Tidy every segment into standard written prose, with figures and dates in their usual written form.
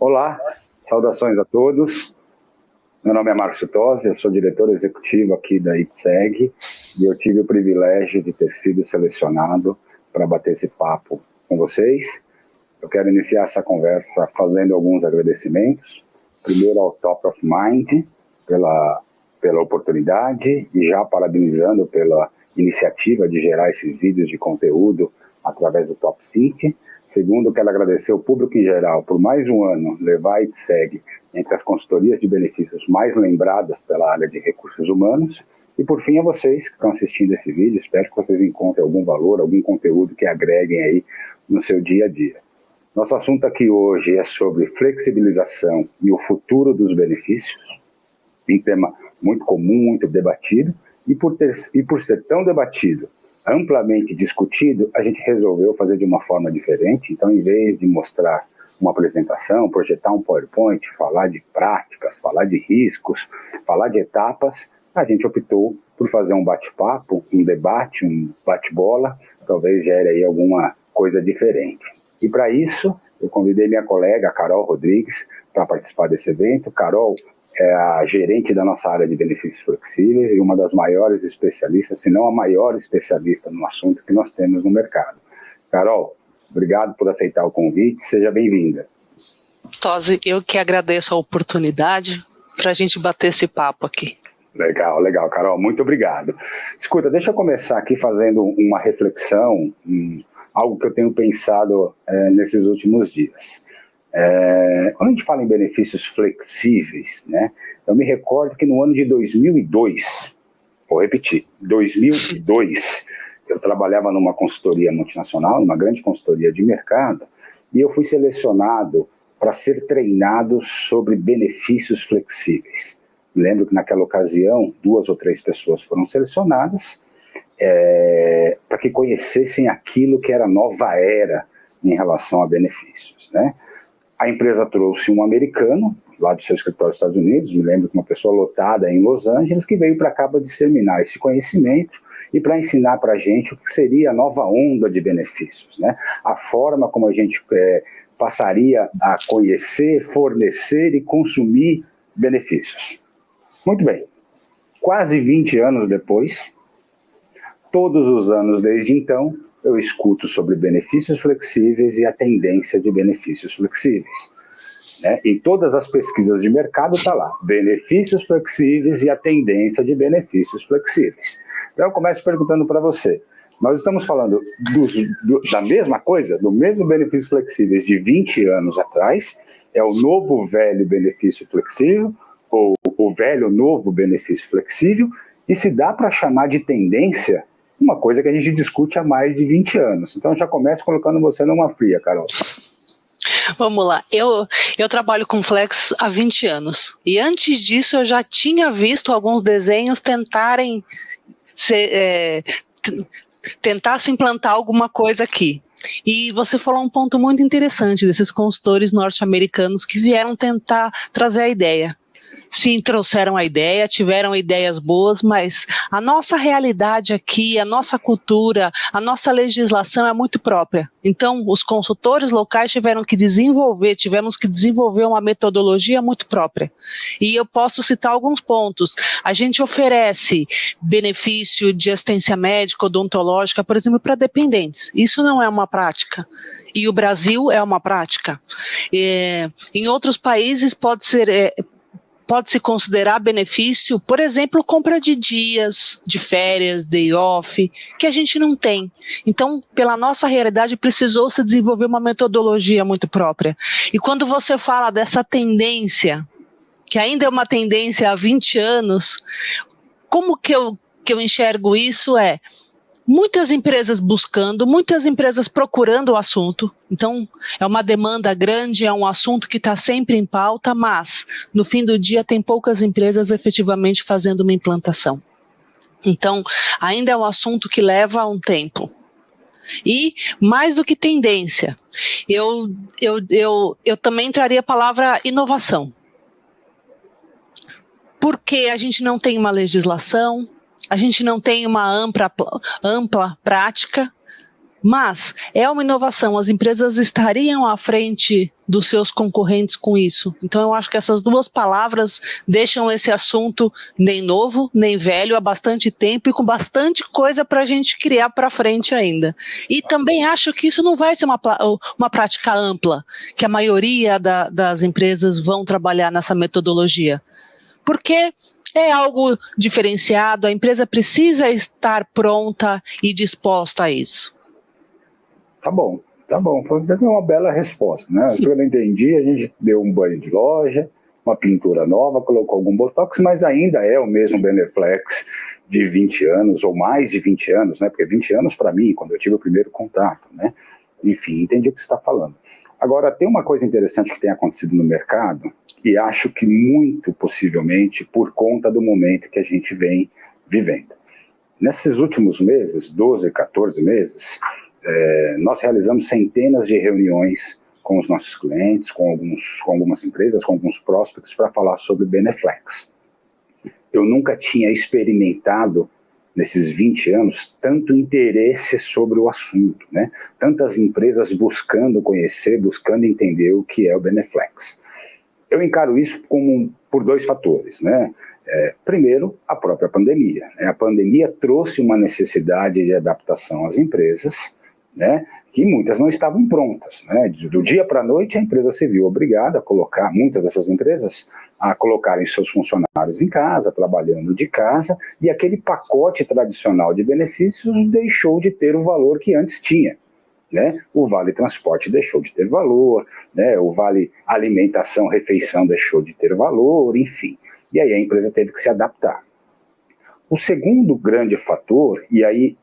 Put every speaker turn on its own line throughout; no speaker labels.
Olá, saudações a todos. Meu nome é Márcio Tosi, eu sou diretor executivo aqui da ITSEG e eu tive o privilégio de ter sido selecionado para bater esse papo com vocês. Eu quero iniciar essa conversa fazendo alguns agradecimentos. Primeiro ao Top of Mind pela oportunidade e já parabenizando pela iniciativa de gerar esses vídeos de conteúdo através do Top Sync. Segundo, quero agradecer ao público em geral por mais um ano levar a ITSEG entre as consultorias de benefícios mais lembradas pela área de recursos humanos. E por fim, a vocês que estão assistindo esse vídeo, espero que vocês encontrem algum valor, algum conteúdo que agreguem aí no seu dia a dia. Nosso assunto aqui hoje é sobre flexibilização e o futuro dos benefícios, um tema muito comum, muito debatido, e por ser tão debatido, amplamente discutido, a gente resolveu fazer de uma forma diferente. Então, em vez de mostrar uma apresentação, projetar um PowerPoint, falar de práticas, falar de riscos, falar de etapas, a gente optou por fazer um bate-papo, um debate, um bate-bola, talvez gere aí alguma coisa diferente. E para isso, eu convidei minha colega, Carol Rodrigues, para participar desse evento. Carol é a gerente da nossa área de benefícios flexíveis e uma das maiores especialistas, se não a maior especialista no assunto que nós temos no mercado. Carol, obrigado por aceitar o convite, seja bem-vinda.
Tosi, eu que agradeço a oportunidade para a gente bater esse papo aqui.
Legal, Carol, muito obrigado. Escuta, deixa eu começar aqui fazendo uma reflexão, algo que eu tenho pensado nesses últimos dias. Quando a gente fala em benefícios flexíveis, né, eu me recordo que no ano de 2002, vou repetir, 2002, eu trabalhava numa consultoria multinacional, numa grande consultoria de mercado, e eu fui selecionado para ser treinado sobre benefícios flexíveis. Lembro que naquela ocasião, 2 ou 3 pessoas foram selecionadas para que conhecessem aquilo que era a nova era em relação a benefícios, né? A empresa trouxe um americano, lá do seu escritório dos Estados Unidos, me lembro que uma pessoa lotada em Los Angeles, que veio para cá para disseminar esse conhecimento e para ensinar para a gente o que seria a nova onda de benefícios, né? A forma como a gente passaria a conhecer, fornecer e consumir benefícios. Muito bem, quase 20 anos depois, todos os anos desde então, eu escuto sobre benefícios flexíveis e a tendência de benefícios flexíveis. Né? Em todas as pesquisas de mercado está lá, benefícios flexíveis e a tendência de benefícios flexíveis. Então eu começo perguntando para você, nós estamos falando da mesma coisa, do mesmo benefícios flexíveis de 20 anos atrás, é o novo velho benefício flexível, ou o velho novo benefício flexível, e se dá para chamar de tendência uma coisa que a gente discute há mais de 20 anos. Então, eu já começo colocando você numa fria, Carol.
Vamos lá. Eu trabalho com Flex há 20 anos. E antes disso, eu já tinha visto alguns desenhos tentarem tentar se implantar alguma coisa aqui. E você falou um ponto muito interessante desses consultores norte-americanos que vieram tentar trazer a ideia. Sim, trouxeram a ideia, tiveram ideias boas, mas a nossa realidade aqui, a nossa cultura, a nossa legislação é muito própria. Então, os consultores locais tivemos que desenvolver uma metodologia muito própria. E eu posso citar alguns pontos. A gente oferece benefício de assistência médica, odontológica, por exemplo, para dependentes. Isso não é uma prática. E o Brasil é uma prática. Em outros países pode-se considerar benefício, por exemplo, compra de dias, de férias, day off, que a gente não tem. Então, pela nossa realidade, precisou-se desenvolver uma metodologia muito própria. E quando você fala dessa tendência, que ainda é uma tendência há 20 anos, como que eu enxergo isso muitas empresas buscando, muitas empresas procurando o assunto. Então, é uma demanda grande, é um assunto que está sempre em pauta, mas, no fim do dia, tem poucas empresas efetivamente fazendo uma implantação. Então, ainda é um assunto que leva um tempo. E, mais do que tendência, eu também traria a palavra inovação. Porque a gente não tem uma legislação, a gente não tem uma ampla prática, Mas é uma inovação, as empresas estariam à frente dos seus concorrentes com isso. Então eu acho que essas duas palavras deixam esse assunto nem novo, nem velho há bastante tempo e com bastante coisa para a gente criar para frente ainda. E também acho que isso não vai ser uma prática ampla, que a maioria das empresas vão trabalhar nessa metodologia. Porque é algo diferenciado, a empresa precisa estar pronta e disposta a isso.
Tá bom. Foi uma bela resposta, né? Eu não entendi, a gente deu um banho de loja, uma pintura nova, colocou algum botox, mas ainda é o mesmo Beneflex de 20 anos, ou mais de 20 anos, né? Porque 20 anos para mim, quando eu tive o primeiro contato, né? Enfim, entendi o que você está falando. Agora, tem uma coisa interessante que tem acontecido no mercado, e acho que muito possivelmente por conta do momento que a gente vem vivendo. Nesses últimos meses, 12, 14 meses, nós realizamos centenas de reuniões com os nossos clientes, com algumas empresas, com alguns prospects, para falar sobre Beneflex. Eu nunca tinha experimentado, nesses 20 anos, tanto interesse sobre o assunto, né? Tantas empresas buscando conhecer, buscando entender o que é o Beneflex. Eu encaro isso por dois fatores, né? Primeiro, a própria pandemia. A pandemia trouxe uma necessidade de adaptação às empresas, né, que muitas não estavam prontas, né? Do dia para a noite a empresa se viu obrigada a colocar, muitas dessas empresas, a colocarem seus funcionários em casa, trabalhando de casa, e aquele pacote tradicional de benefícios deixou de ter o valor que antes tinha, né? O Vale Transporte deixou de ter valor, né? O Vale Alimentação, Refeição deixou de ter valor, enfim. E aí a empresa teve que se adaptar. O segundo grande fator, e aí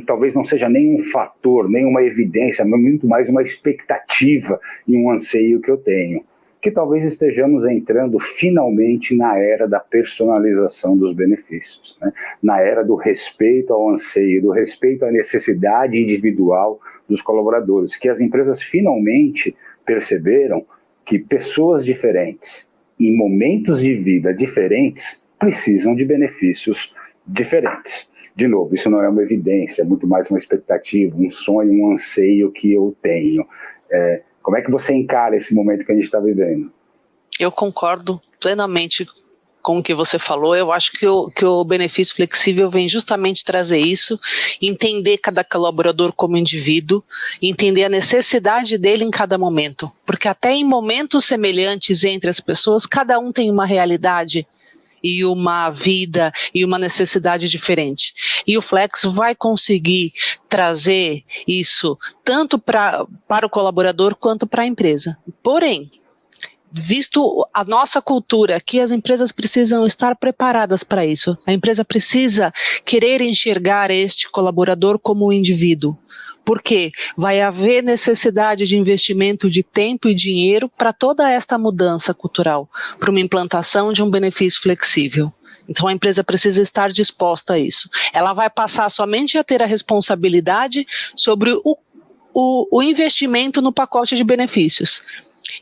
talvez não seja nem um fator, nem uma evidência, mas muito mais uma expectativa e um anseio que eu tenho, que talvez estejamos entrando finalmente na era da personalização dos benefícios, né? Na era do respeito ao anseio, do respeito à necessidade individual dos colaboradores, que as empresas finalmente perceberam que pessoas diferentes, em momentos de vida diferentes, precisam de benefícios diferentes. De novo, isso não é uma evidência, é muito mais uma expectativa, um sonho, um anseio que eu tenho. Como é que você encara esse momento que a gente está vivendo?
Eu concordo plenamente com o que você falou. Eu acho que o benefício flexível vem justamente trazer isso, entender cada colaborador como indivíduo, entender a necessidade dele em cada momento, porque até em momentos semelhantes entre as pessoas, cada um tem uma realidade e uma vida e uma necessidade diferente. E o Flex vai conseguir trazer isso tanto para o colaborador quanto para a empresa. Porém, visto a nossa cultura, aqui as empresas precisam estar preparadas para isso. A empresa precisa querer enxergar este colaborador como um indivíduo. Porque vai haver necessidade de investimento de tempo e dinheiro para toda esta mudança cultural, para uma implantação de um benefício flexível. Então a empresa precisa estar disposta a isso. Ela vai passar somente a ter a responsabilidade sobre o investimento no pacote de benefícios.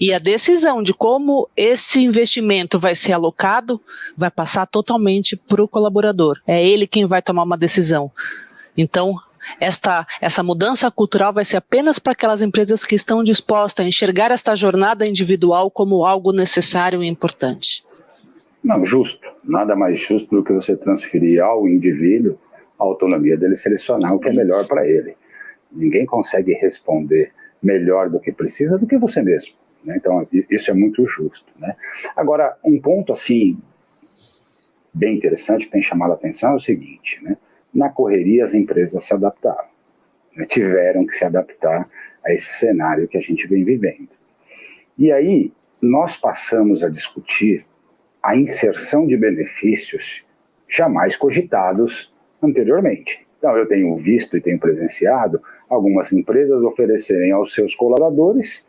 E a decisão de como esse investimento vai ser alocado vai passar totalmente para o colaborador. É ele quem vai tomar uma decisão. Então, essa mudança cultural vai ser apenas para aquelas empresas que estão dispostas a enxergar esta jornada individual como algo necessário e importante.
Não, justo. Nada mais justo do que você transferir ao indivíduo a autonomia dele selecionar o que é melhor para ele. Ninguém consegue responder melhor do que precisa do que você mesmo, né? Então, isso é muito justo, né? Agora, um ponto assim bem interessante que tem chamado a atenção é o seguinte, né? Na correria, as empresas se adaptaram, né? Tiveram que se adaptar a esse cenário que a gente vem vivendo. E aí, nós passamos a discutir a inserção de benefícios jamais cogitados anteriormente. Então, eu tenho visto e tenho presenciado algumas empresas oferecerem aos seus colaboradores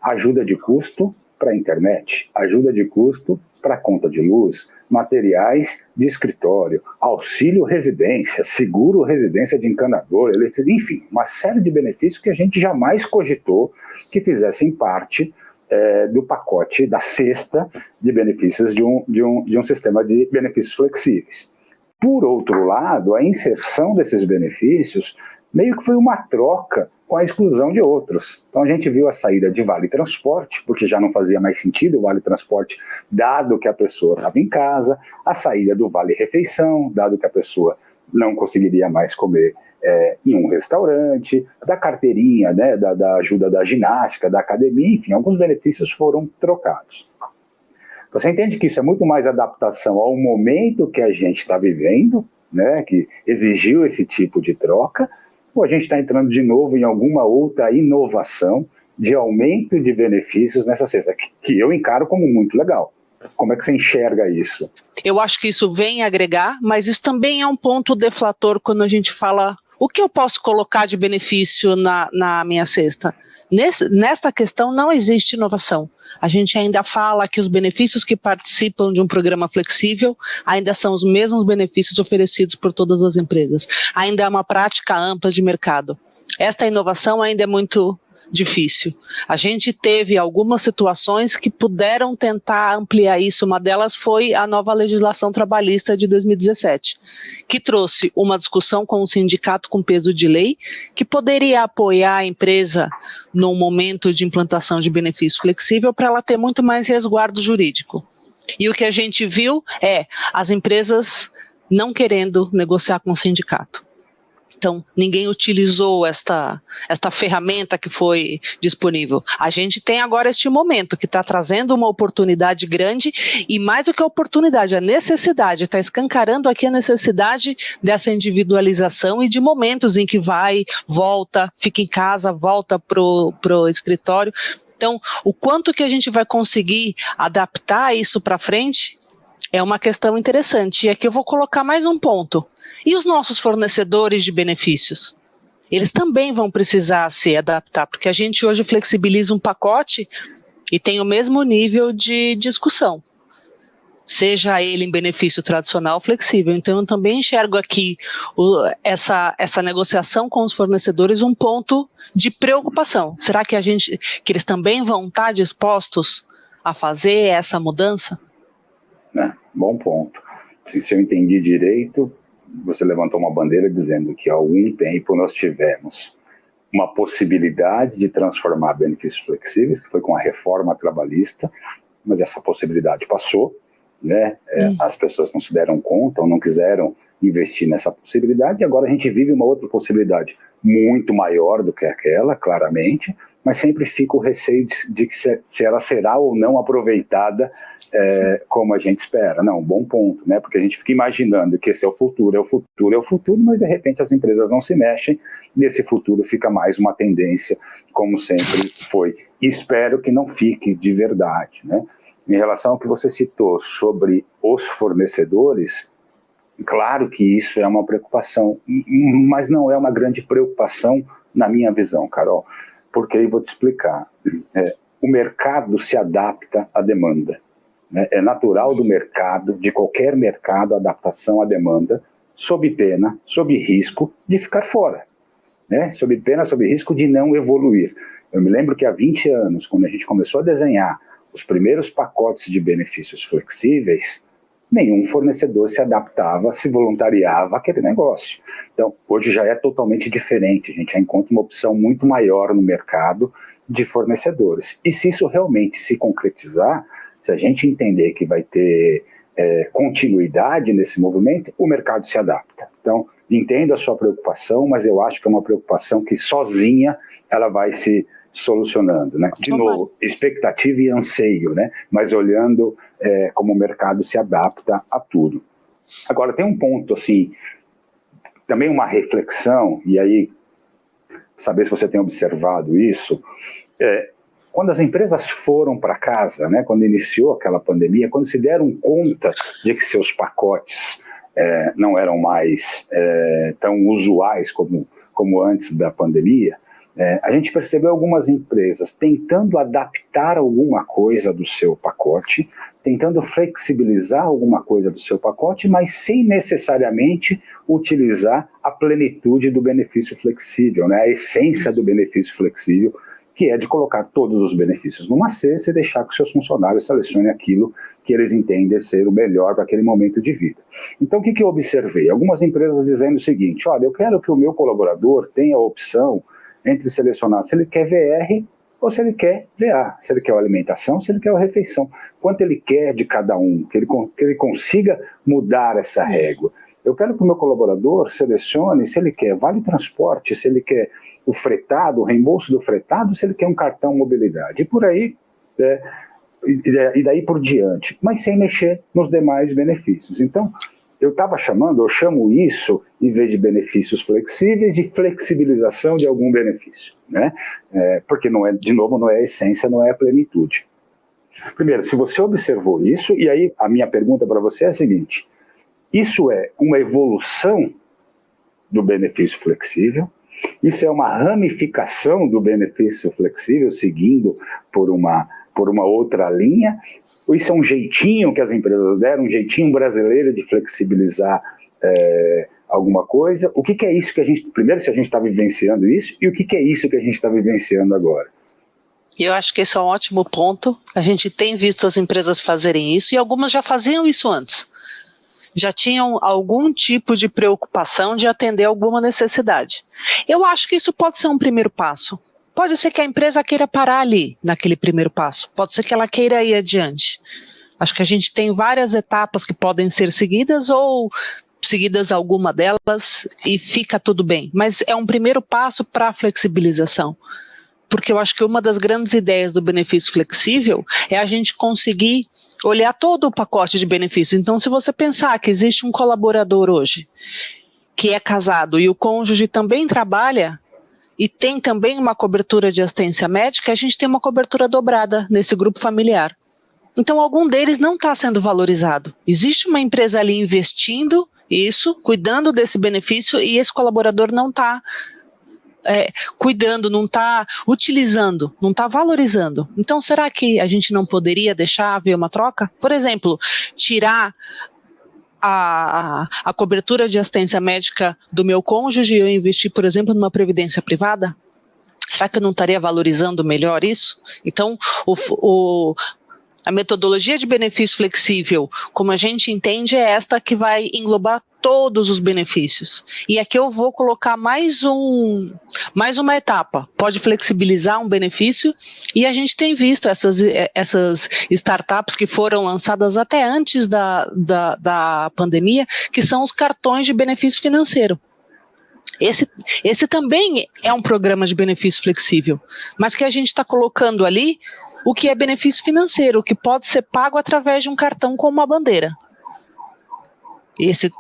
ajuda de custo para a internet, ajuda de custo para conta de luz, materiais de escritório, auxílio residência, seguro residência de encanador, enfim, uma série de benefícios que a gente jamais cogitou que fizessem parte do pacote, da cesta de benefícios de um sistema de benefícios flexíveis. Por outro lado, a inserção desses benefícios meio que foi uma troca com a exclusão de outros. Então a gente viu a saída de Vale Transporte, porque já não fazia mais sentido o Vale Transporte, dado que a pessoa estava em casa, a saída do Vale Refeição, dado que a pessoa não conseguiria mais comer em um restaurante, da carteirinha, né, da ajuda da ginástica, da academia, enfim, alguns benefícios foram trocados. Você entende que isso é muito mais adaptação ao momento que a gente está vivendo, né, que exigiu esse tipo de troca, ou a gente está entrando de novo em alguma outra inovação de aumento de benefícios nessa cesta, que eu encaro como muito legal. Como é que você enxerga isso?
Eu acho que isso vem agregar, mas isso também é um ponto deflator quando a gente fala o que eu posso colocar de benefício na minha cesta. Nesta questão não existe inovação. A gente ainda fala que os benefícios que participam de um programa flexível ainda são os mesmos benefícios oferecidos por todas as empresas. Ainda é uma prática ampla de mercado. Esta inovação ainda é muito difícil. A gente teve algumas situações que puderam tentar ampliar isso. Uma delas foi a nova legislação trabalhista de 2017, que trouxe uma discussão com o sindicato com peso de lei, que poderia apoiar a empresa num momento de implantação de benefício flexível para ela ter muito mais resguardo jurídico. E o que a gente viu é as empresas não querendo negociar com o sindicato. Então, ninguém utilizou esta ferramenta que foi disponível. A gente tem agora este momento que está trazendo uma oportunidade grande e mais do que a oportunidade, a necessidade, está escancarando aqui a necessidade dessa individualização e de momentos em que vai, volta, fica em casa, volta pro escritório. Então, o quanto que a gente vai conseguir adaptar isso para frente é uma questão interessante. E aqui eu vou colocar mais um ponto. E os nossos fornecedores de benefícios? Eles também vão precisar se adaptar, porque a gente hoje flexibiliza um pacote e tem o mesmo nível de discussão, seja ele em benefício tradicional ou flexível. Então eu também enxergo aqui essa negociação com os fornecedores um ponto de preocupação. Será que eles também vão estar dispostos a fazer essa mudança?
Bom ponto. Se eu entendi direito, você levantou uma bandeira dizendo que há algum tempo nós tivemos uma possibilidade de transformar benefícios flexíveis, que foi com a reforma trabalhista, mas essa possibilidade passou, né? As pessoas não se deram conta ou não quiseram investir nessa possibilidade, e agora a gente vive uma outra possibilidade muito maior do que aquela, claramente, mas sempre fica o receio de que se ela será ou não aproveitada como a gente espera. Não, bom ponto, né? Porque a gente fica imaginando que esse é o futuro, mas de repente as empresas não se mexem e esse futuro fica mais uma tendência, como sempre foi. E espero que não fique de verdade, né? Em relação ao que você citou sobre os fornecedores, claro que isso é uma preocupação, mas não é uma grande preocupação na minha visão, Carol, porque aí vou te explicar. O mercado se adapta à demanda. É natural do mercado, de qualquer mercado, a adaptação à demanda, sob pena, sob risco de ficar fora, né? Sob pena, sob risco de não evoluir. Eu me lembro que há 20 anos, quando a gente começou a desenhar os primeiros pacotes de benefícios flexíveis, nenhum fornecedor se adaptava, se voluntariava àquele negócio. Então, hoje já é totalmente diferente, a gente já encontra uma opção muito maior no mercado de fornecedores. E se isso realmente se concretizar, se a gente entender que vai ter continuidade nesse movimento, o mercado se adapta. Então, entendo a sua preocupação, mas eu acho que é uma preocupação que sozinha ela vai se solucionando, né? De novo, expectativa e anseio, né? Mas olhando como o mercado se adapta a tudo. Agora, tem um ponto, assim, também uma reflexão, e aí, saber se você tem observado isso, quando as empresas foram para casa, né, quando iniciou aquela pandemia, quando se deram conta de que seus pacotes não eram mais tão usuais como antes da pandemia, a gente percebeu algumas empresas tentando adaptar alguma coisa do seu pacote, tentando flexibilizar alguma coisa do seu pacote, mas sem necessariamente utilizar a plenitude do benefício flexível, né, a essência do benefício flexível, que é de colocar todos os benefícios numa cesta e deixar que os seus funcionários selecionem aquilo que eles entendem ser o melhor para aquele momento de vida. Então, o que eu observei? Algumas empresas dizendo o seguinte: olha, eu quero que o meu colaborador tenha a opção entre selecionar se ele quer VR ou se ele quer VA, se ele quer a alimentação, se ele quer a refeição. Quanto ele quer de cada um, que ele consiga mudar essa régua. Eu quero que o meu colaborador selecione se ele quer vale transporte, se ele quer o fretado, o reembolso do fretado, se ele quer um cartão mobilidade. E por aí, e daí por diante, mas sem mexer nos demais benefícios. Então, eu chamo isso, em vez de benefícios flexíveis, de flexibilização de algum benefício, né? Porque, não é a essência, não é a plenitude. Primeiro, se você observou isso, e aí a minha pergunta para você é a seguinte: isso é uma evolução do benefício flexível? Isso é uma ramificação do benefício flexível, seguindo por uma outra linha? Ou isso é um jeitinho que as empresas deram, um jeitinho brasileiro de flexibilizar alguma coisa? O que é isso que a gente... Primeiro, se a gente está vivenciando isso, e o que é isso que a gente está vivenciando agora?
Eu acho que esse é um ótimo ponto. A gente tem visto as empresas fazerem isso, e algumas já faziam isso antes. Já tinham algum tipo de preocupação de atender alguma necessidade. Eu acho que isso pode ser um primeiro passo. Pode ser que a empresa queira parar ali, naquele primeiro passo. Pode ser que ela queira ir adiante. Acho que a gente tem várias etapas que podem ser seguidas ou seguidas alguma delas e fica tudo bem. Mas é um primeiro passo para a flexibilização. Porque eu acho que uma das grandes ideias do benefício flexível é a gente conseguir olhar todo o pacote de benefícios. Então, se você pensar que existe um colaborador hoje que é casado e o cônjuge também trabalha e tem também uma cobertura de assistência médica, a gente tem uma cobertura dobrada nesse grupo familiar. Então, algum deles não está sendo valorizado. Existe uma empresa ali investindo isso, cuidando desse benefício, e esse colaborador não está cuidando, não está utilizando, não está valorizando. Então, será que a gente não poderia deixar haver uma troca? Por exemplo, tirar a cobertura de assistência médica do meu cônjuge e eu investir, por exemplo, numa previdência privada? Será que eu não estaria valorizando melhor isso? Então, a metodologia de benefício flexível, como a gente entende, é esta que vai englobar todos os benefícios. E aqui eu vou colocar mais uma etapa. Pode flexibilizar um benefício, e a gente tem visto essas startups que foram lançadas até antes da pandemia, que são os cartões de benefício financeiro. Esse também é um programa de benefício flexível, mas que a gente está colocando ali o que é benefício financeiro, o que pode ser pago através de um cartão com uma bandeira. Esse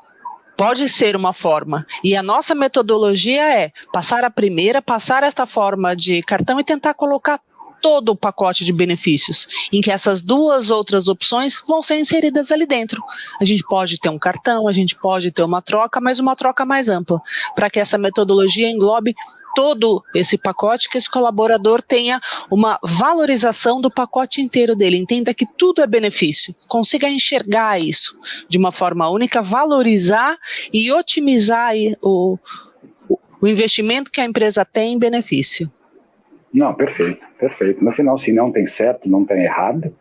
pode ser uma forma. E a nossa metodologia é passar esta forma de cartão e tentar colocar todo o pacote de benefícios, em que essas duas outras opções vão ser inseridas ali dentro. A gente pode ter um cartão, a gente pode ter uma troca, mas uma troca mais ampla, para que essa metodologia englobe todo esse pacote, que esse colaborador tenha uma valorização do pacote inteiro dele, entenda que tudo é benefício, consiga enxergar isso de uma forma única, valorizar e otimizar o investimento que a empresa tem em benefício.
Não, perfeito, perfeito. No final, se não tem certo, não tem errado,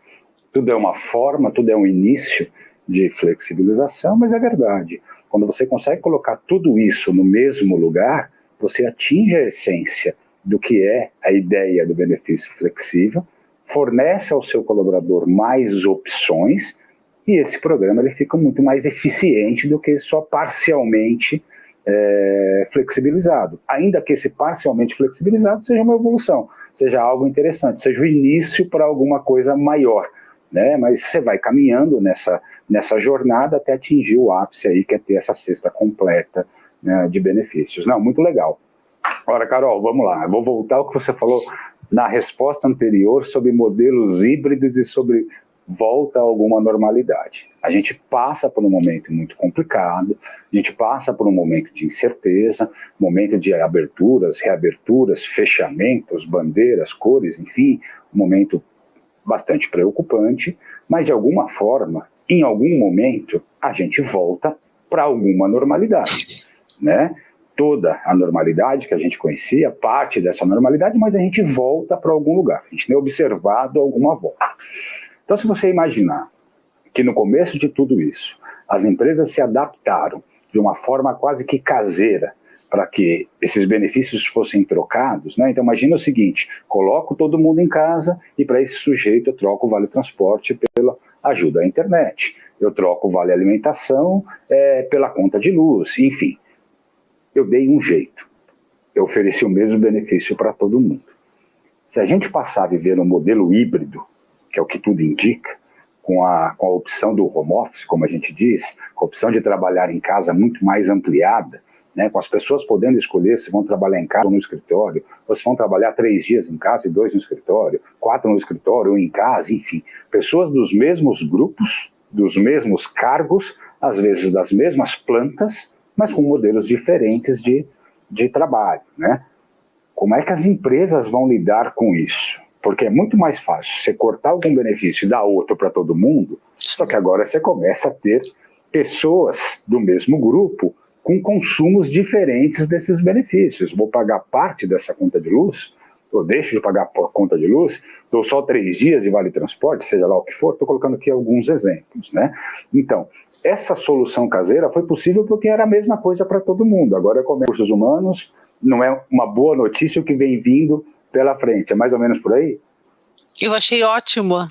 tudo é uma forma, tudo é um início de flexibilização, mas é verdade. Quando você consegue colocar tudo isso no mesmo lugar, você atinge a essência do que é a ideia do benefício flexível, fornece ao seu colaborador mais opções, e esse programa ele fica muito mais eficiente do que só parcialmente flexibilizado. Ainda que esse parcialmente flexibilizado seja uma evolução, seja algo interessante, seja o início para alguma coisa maior, né? Mas você vai caminhando nessa jornada até atingir o ápice aí, que é ter essa cesta completa, né, de benefícios. Não, muito legal. Ora, Carol, vamos lá. Eu vou voltar ao que você falou na resposta anterior sobre modelos híbridos e sobre volta a alguma normalidade. A gente passa por um momento muito complicado, a gente passa por um momento de incerteza, momento de aberturas, reaberturas, fechamentos, bandeiras, cores, enfim, um momento bastante preocupante, mas de alguma forma, em algum momento, a gente volta para alguma normalidade, né? toda a normalidade que a gente conhecia, parte dessa normalidade, mas a gente volta para algum lugar, a gente tem observado alguma volta. Então, se você imaginar que no começo de tudo isso, as empresas se adaptaram de uma forma quase que caseira para que esses benefícios fossem trocados, né? Então imagina o seguinte, coloco todo mundo em casa e para esse sujeito eu troco o vale transporte pela ajuda à internet, eu troco o vale alimentação pela conta de luz, enfim. Eu dei um jeito, eu ofereci o mesmo benefício para todo mundo. Se a gente passar a viver um modelo híbrido, que é o que tudo indica, com a opção do home office, como a gente diz, com a opção de trabalhar em casa muito mais ampliada, né, com as pessoas podendo escolher se vão trabalhar em casa ou no escritório, ou se vão trabalhar 3 dias em casa e 2 no escritório, 4 no escritório ou em casa, enfim. Pessoas dos mesmos grupos, dos mesmos cargos, às vezes das mesmas plantas, mas com modelos diferentes de trabalho, né? Como é que as empresas vão lidar com isso? Porque é muito mais fácil você cortar algum benefício e dar outro para todo mundo, só que agora você começa a ter pessoas do mesmo grupo com consumos diferentes desses benefícios. Vou pagar parte dessa conta de luz, ou deixo de pagar a conta de luz, dou só 3 dias de vale transporte, seja lá o que for, estou colocando aqui alguns exemplos, né? Então, essa solução caseira foi possível porque era a mesma coisa para todo mundo. Agora, com recursos humanos, não é uma boa notícia o que vem vindo pela frente. É mais ou menos por aí?
Eu achei ótimo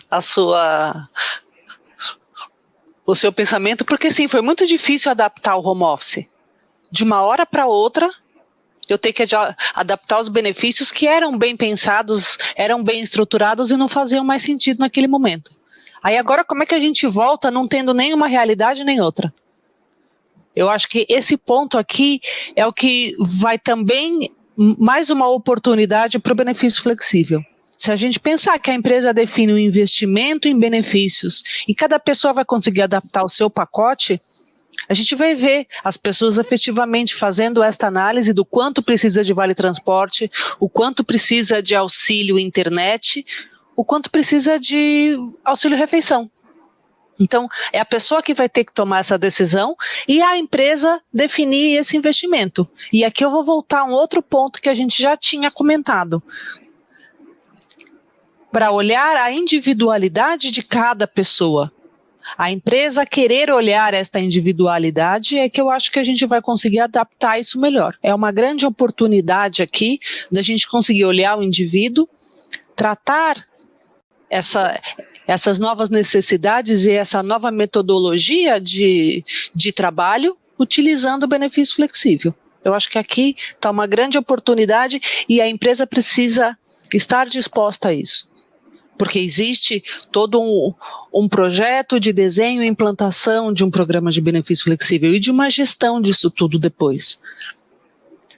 o seu pensamento, porque sim, foi muito difícil adaptar o home office. De uma hora para outra, eu tenho que adaptar os benefícios que eram bem pensados, eram bem estruturados e não faziam mais sentido naquele momento. Aí agora como é que a gente volta não tendo nenhuma realidade nem outra? Eu acho que esse ponto aqui é o que vai também mais uma oportunidade para o benefício flexível. Se a gente pensar que a empresa define um investimento em benefícios e cada pessoa vai conseguir adaptar o seu pacote, a gente vai ver as pessoas efetivamente fazendo esta análise do quanto precisa de vale transporte, o quanto precisa de auxílio internet, o quanto precisa de auxílio refeição. Então, é a pessoa que vai ter que tomar essa decisão e a empresa definir esse investimento. E aqui eu vou voltar a um outro ponto que a gente já tinha comentado. Para olhar a individualidade de cada pessoa. A empresa querer olhar esta individualidade é que eu acho que a gente vai conseguir adaptar isso melhor. É uma grande oportunidade aqui da gente conseguir olhar o indivíduo, tratar essas novas necessidades e essa nova metodologia de trabalho utilizando o benefício flexível. Eu acho que aqui está uma grande oportunidade e a empresa precisa estar disposta a isso. Porque existe todo um projeto de desenho e implantação de um programa de benefício flexível e de uma gestão disso tudo depois.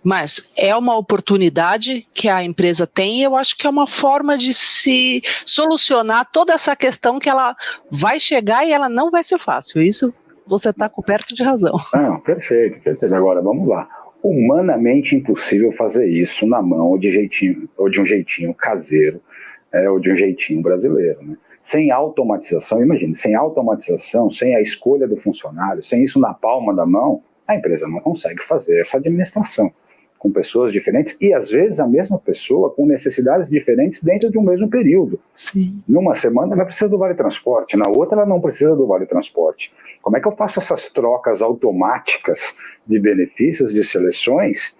Mas é uma oportunidade que a empresa tem e eu acho que é uma forma de se solucionar toda essa questão que ela vai chegar e ela não vai ser fácil. Isso você está coberto de razão.
Não, perfeito, perfeito. Agora vamos lá. Humanamente impossível fazer isso na mão ou de um jeitinho caseiro, ou de um jeitinho brasileiro, né? Sem automatização, imagine, sem automatização, sem a escolha do funcionário, sem isso na palma da mão, a empresa não consegue fazer essa administração com pessoas diferentes e às vezes a mesma pessoa com necessidades diferentes dentro de um mesmo período.
Sim.
Numa semana ela precisa do vale transporte, na outra ela não precisa do vale transporte. Como é que eu faço essas trocas automáticas de benefícios, de seleções,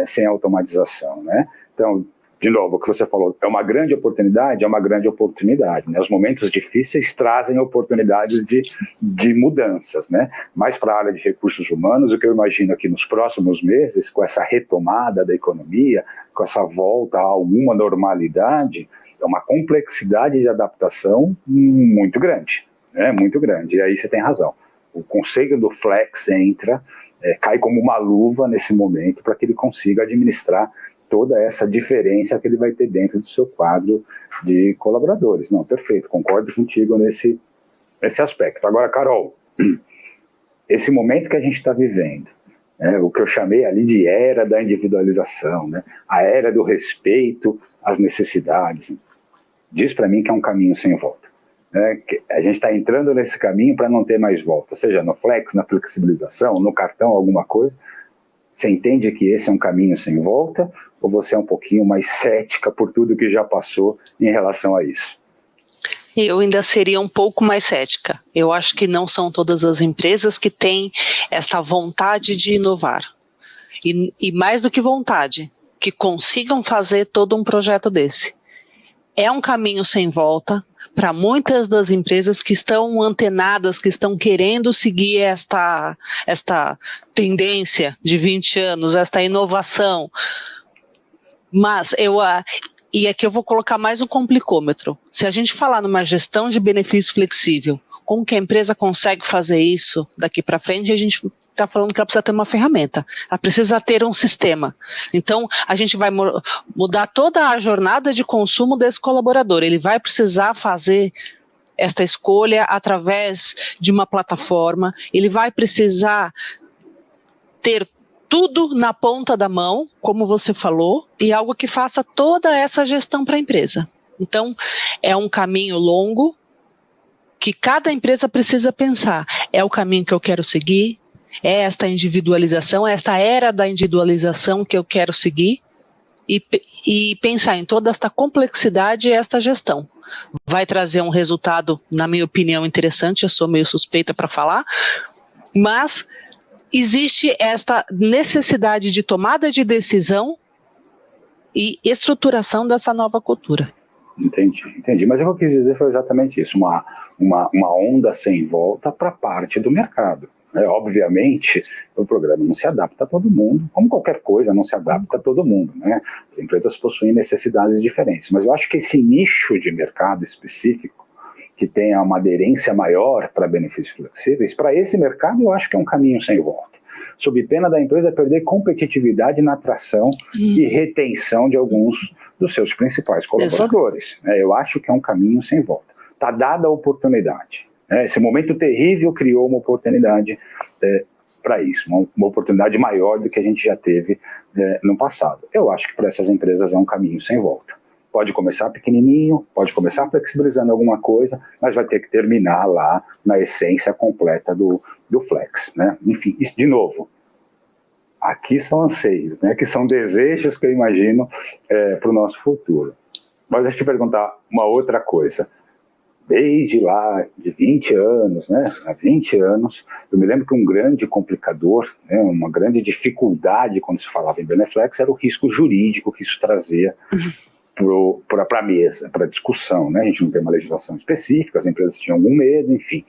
sem automatização, né? Então, de novo, o que você falou, é uma grande oportunidade, né? Os momentos difíceis trazem oportunidades de mudanças, né? Mas para a área de recursos humanos, o que eu imagino aqui nos próximos meses, com essa retomada da economia, com essa volta a alguma normalidade, é uma complexidade de adaptação muito grande, né? Muito grande, e aí você tem razão. O conceito do flex entra, cai como uma luva nesse momento para que ele consiga administrar toda essa diferença que ele vai ter dentro do seu quadro de colaboradores. Não, perfeito, concordo contigo nesse aspecto. Agora, Carol, esse momento que a gente está vivendo, né, o que eu chamei ali de era da individualização, né, a era do respeito às necessidades, diz para mim que é um caminho sem volta. Né, que a gente está entrando nesse caminho para não ter mais volta, seja no flex, na flexibilização, no cartão, alguma coisa. Você entende que esse é um caminho sem volta, ou você é um pouquinho mais cética por tudo que já passou em relação a isso?
Eu ainda seria um pouco mais cética. Eu acho que não são todas as empresas que têm essa vontade de inovar. E mais do que vontade, que consigam fazer todo um projeto desse. É um caminho sem volta para muitas das empresas que estão antenadas, que estão querendo seguir esta tendência de 20 anos, esta inovação. Mas e aqui eu vou colocar mais um complicômetro. Se a gente falar numa gestão de benefício flexível, como que a empresa consegue fazer isso daqui para frente, a gente está falando que ela precisa ter uma ferramenta, ela precisa ter um sistema. Então, a gente vai mudar toda a jornada de consumo desse colaborador. Ele vai precisar fazer esta escolha através de uma plataforma, ele vai precisar ter tudo na ponta da mão, como você falou, e algo que faça toda essa gestão para a empresa. Então, é um caminho longo que cada empresa precisa pensar. É o caminho que eu quero seguir? É esta individualização, esta era da individualização que eu quero seguir? E pensar em toda esta complexidade e esta gestão. Vai trazer um resultado, na minha opinião, interessante, eu sou meio suspeita para falar, mas existe esta necessidade de tomada de decisão e estruturação dessa nova cultura.
Entendi. Mas o que eu quis dizer foi exatamente isso, uma onda sem volta para parte do mercado. Obviamente, o programa não se adapta a todo mundo, como qualquer coisa não se adapta a todo mundo, né? As empresas possuem necessidades diferentes, mas eu acho que esse nicho de mercado específico, que tenha uma aderência maior para benefícios flexíveis, para esse mercado eu acho que é um caminho sem volta. Sob pena da empresa perder competitividade na atração e retenção de alguns dos seus principais colaboradores. Eu acho que é um caminho sem volta. Está dada a oportunidade. Esse momento terrível criou uma oportunidade para isso, uma oportunidade maior do que a gente já teve no passado. Eu acho que para essas empresas é um caminho sem volta. Pode começar pequenininho, pode começar flexibilizando alguma coisa, mas vai ter que terminar lá na essência completa do flex, né? Enfim, isso, de novo, aqui são anseios, né? Que são desejos que eu imagino para o nosso futuro. Mas deixa eu te perguntar uma outra coisa. Desde lá, de 20 anos, né? Há 20 anos, eu me lembro que um grande complicador, né? Uma grande dificuldade quando se falava em Beneflex era o risco jurídico que isso trazia para a mesa, para a discussão, né? A gente não tem uma legislação específica, as empresas tinham algum medo, enfim.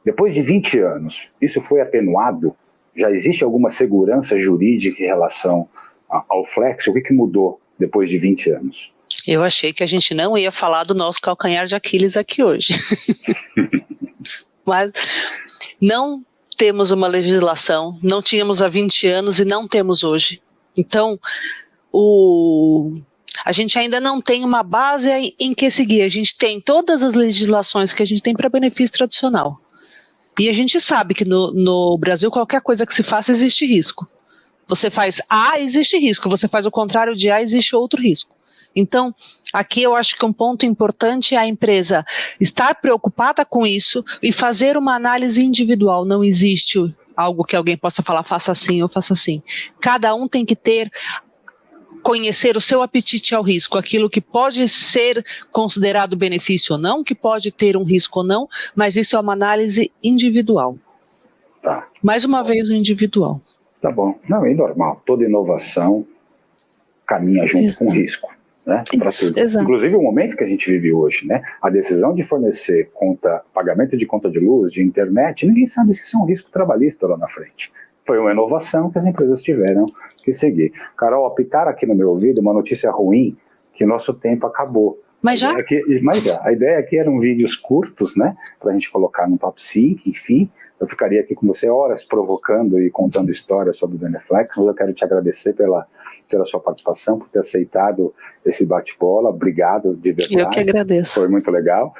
Depois de 20 anos, isso foi atenuado? Já existe alguma segurança jurídica em relação ao flex? O que mudou depois de 20 anos?
Eu achei que a gente não ia falar do nosso calcanhar de Aquiles aqui hoje. Mas não temos uma legislação, não tínhamos há 20 anos e não temos hoje. Então, a gente ainda não tem uma base em que seguir. A gente tem todas as legislações que a gente tem para benefício tradicional. E a gente sabe que no Brasil qualquer coisa que se faça existe risco. Você faz A, existe risco. Você faz o contrário de A, existe outro risco. Então, aqui eu acho que um ponto importante é a empresa estar preocupada com isso e fazer uma análise individual. Não existe algo que alguém possa falar, faça assim ou faça assim. Cada um tem que conhecer o seu apetite ao risco, aquilo que pode ser considerado benefício ou não, que pode ter um risco ou não, mas isso é uma análise individual.
Tá.
Mais uma vez, o individual.
Tá bom. Não, é normal. Toda inovação caminha junto com o risco. Né, inclusive o momento que a gente vive hoje, né, a decisão de fornecer pagamento de conta de luz, de internet, ninguém sabe se isso é um risco trabalhista lá na frente. Foi uma inovação que as empresas tiveram que seguir. Carol, apitar aqui no meu ouvido uma notícia ruim, que nosso tempo acabou.
Mas já?
A ideia aqui eram vídeos curtos, né, para a gente colocar no top 5, enfim. Eu ficaria aqui com você horas provocando e contando histórias sobre o Beneflex, mas eu quero te agradecer pela sua participação, por ter aceitado esse bate-bola. Obrigado de verdade.
Eu que agradeço.
Foi muito legal.